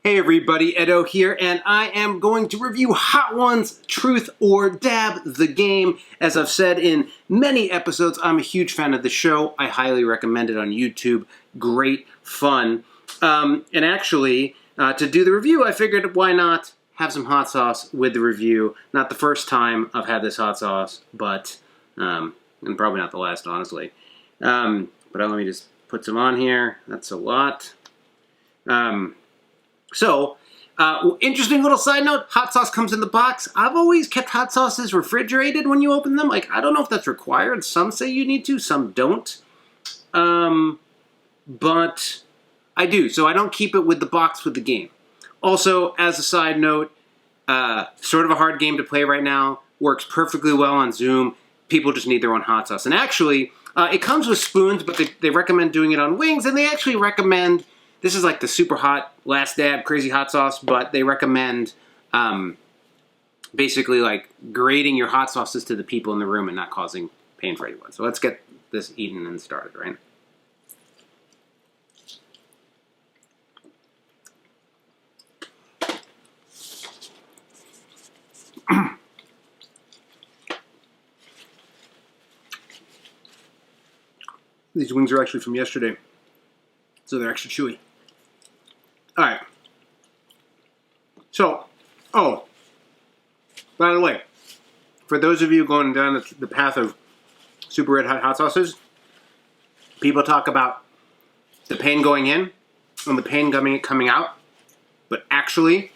Hey everybody, Edo here, and I am going to review Hot Ones Truth or Dab the Game. As I've said in many episodes, I'm a huge fan of the show. I highly recommend it on YouTube. Great fun. And actually, to do the review, I figured why not have some hot sauce with the review. Not the first time I've had this hot sauce, but, and probably not the last, honestly. But let me just put some on here. That's a lot. Interesting little side note, hot sauce comes in the box. I've always kept hot sauces refrigerated when you open them. Like, I don't know if that's required. Some say you need to, some don't. But I do, so I don't keep it with the box with the game. Also, as a side note, sort of a hard game to play right now. Works perfectly well on Zoom. People just need their own hot sauce. And actually, it comes with spoons, but they recommend doing it on wings, and they actually recommend... This is like the super hot, last dab, crazy hot sauce, but they recommend basically like grading your hot sauces to the people in the room and not causing pain for anyone. So let's get this eaten and started, right? These wings are actually from yesterday, so they're extra chewy. All right. So, by the way, for those of you going down the path of super red hot sauces, people talk about the pain going in and the pain coming out, but actually,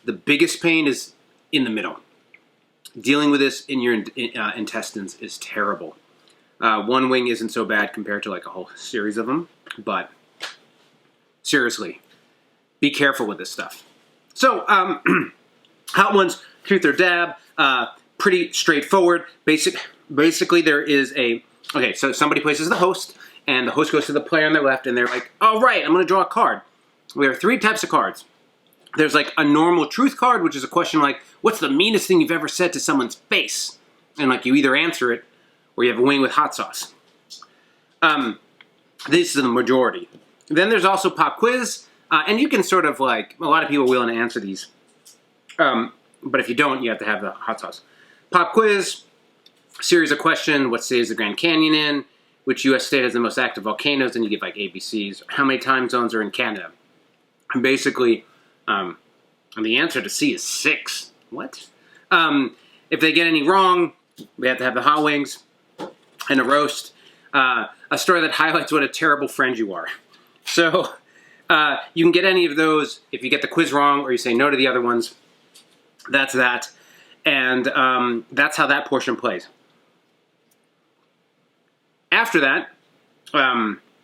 the biggest pain is in the middle. Dealing with this in your intestines is terrible. One wing isn't so bad compared to like a whole series of them, but seriously, be careful with this stuff. So, Hot Ones, Truth or Dab, pretty straightforward. Basically, there is a... Okay, so somebody places the host, and the host goes to the player on their left, and they're like, all right, I'm going to draw a card. There are three types of cards. There's like a normal truth card, which is a question like, what's the meanest thing you've ever said to someone's face? And like, you either answer it, or you have a wing with hot sauce. This is the majority. Then there's also pop quiz, and you can sort of like, a lot of people are willing to answer these. But if you don't, you have to have the hot sauce. Pop quiz, series of questions, what state is the Grand Canyon in? Which U.S. state has the most active volcanoes? And you give like ABCs. How many time zones are in Canada? And basically, the answer to C is 6. What? If they get any wrong, we have to have the hot wings and a roast. A story that highlights what a terrible friend you are. So, you can get any of those if you get the quiz wrong or you say no to the other ones. That's that. And that's how that portion plays. After that,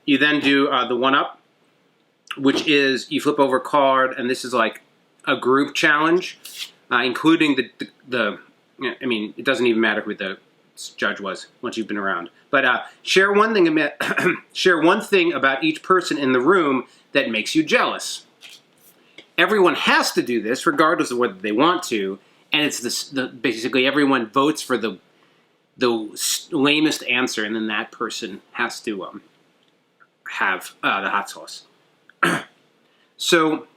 you then do the one-up, which is you flip over a card, and this is like a group challenge, including the I mean, it doesn't even matter who the judge was once you've been around. But share one thing about each person in the room that makes you jealous. Everyone has to do this, regardless of whether they want to, and it's basically everyone votes for the lamest answer, and then that person has to have the hot sauce. So,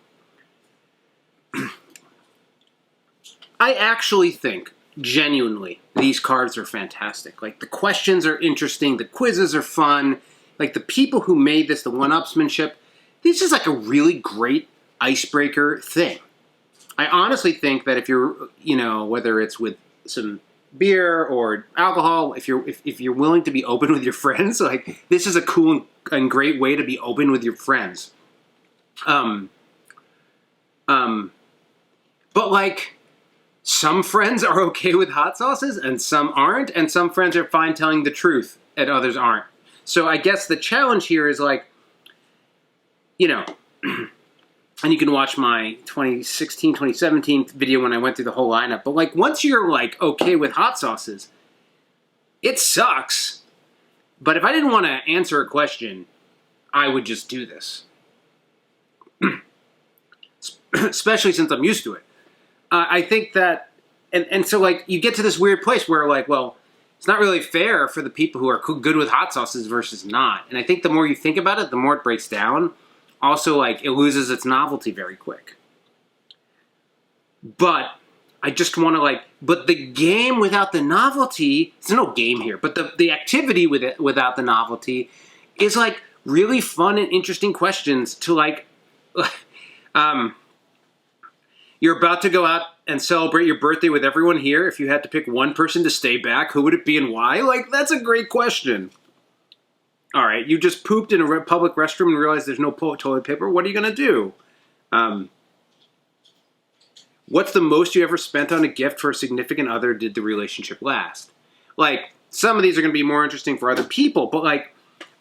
I actually think, genuinely, these cards are fantastic. Like, the questions are interesting, the quizzes are fun, like, the people who made this, the one-upsmanship, this is like a really great icebreaker thing. I honestly think that if you're, whether it's with some beer or alcohol, if you're willing to be open with your friends, like, this is a cool and great way to be open with your friends. But, like, some friends are okay with hot sauces, and some aren't, and some friends are fine telling the truth, and others aren't. So I guess the challenge here is, like, and you can watch my 2016, 2017 video when I went through the whole lineup, but, like, once you're, like, okay with hot sauces, it sucks. But if I didn't want to answer a question, I would just do this. Especially since I'm used to it. I think that, and so, like, you get to this weird place where, like, well, it's not really fair for the people who are good with hot sauces versus not. And I think the more you think about it, the more it breaks down. also, like, it loses its novelty very quick. But I just want to, like, but the game without the novelty, there's no game here, but the activity with it without the novelty is, like, really fun and interesting questions to, like, you're about to go out and celebrate your birthday with everyone here. If you had to pick one person to stay back, who would it be and why? Like, that's a great question. All right, you just pooped in a public restroom and realized there's no toilet paper. What are you going to do? What's the most you ever spent on a gift for a significant other? Did the relationship last? Like, some of these are going to be more interesting for other people, but, like,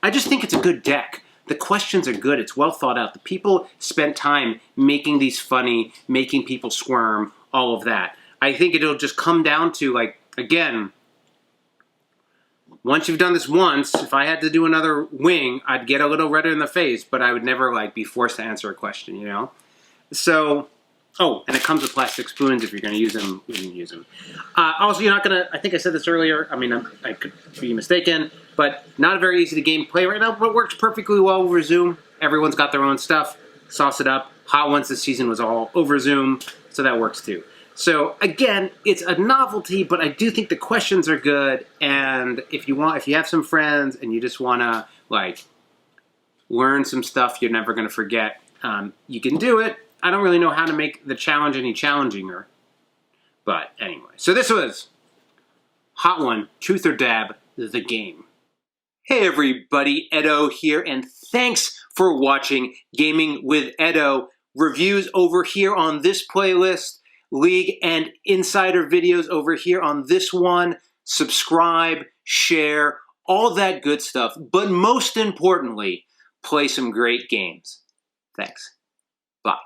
I just think it's a good deck. The questions are good. It's well thought out. The people spent time making these funny, making people squirm, all of that. I think it'll just come down to, like, again, once you've done this once, if I had to do another wing, I'd get a little redder in the face, but I would never, like, be forced to answer a question, you know? So, oh, and it comes with plastic spoons. If you're going to use them, you can use them. Also, you're not going to, I think I said this earlier, I mean, I could be mistaken, but not a very easy to game play right now, but works perfectly well over Zoom. Everyone's got their own stuff. Sauce it up. Hot Ones this season was all over Zoom, so that works too. So again, it's a novelty, but I do think the questions are good. And if you have some friends and you just want to, like, learn some stuff you're never going to forget, you can do it. I don't really know how to make the challenge any challenginger, but anyway. So this was Hot One, Truth or Dab, the game. Hey everybody, Edo here, and thanks for watching Gaming with Edo. Reviews over here on this playlist. League and Insider videos over here on this one. Subscribe, share, all that good stuff. But most importantly, play some great games. Thanks. Bye.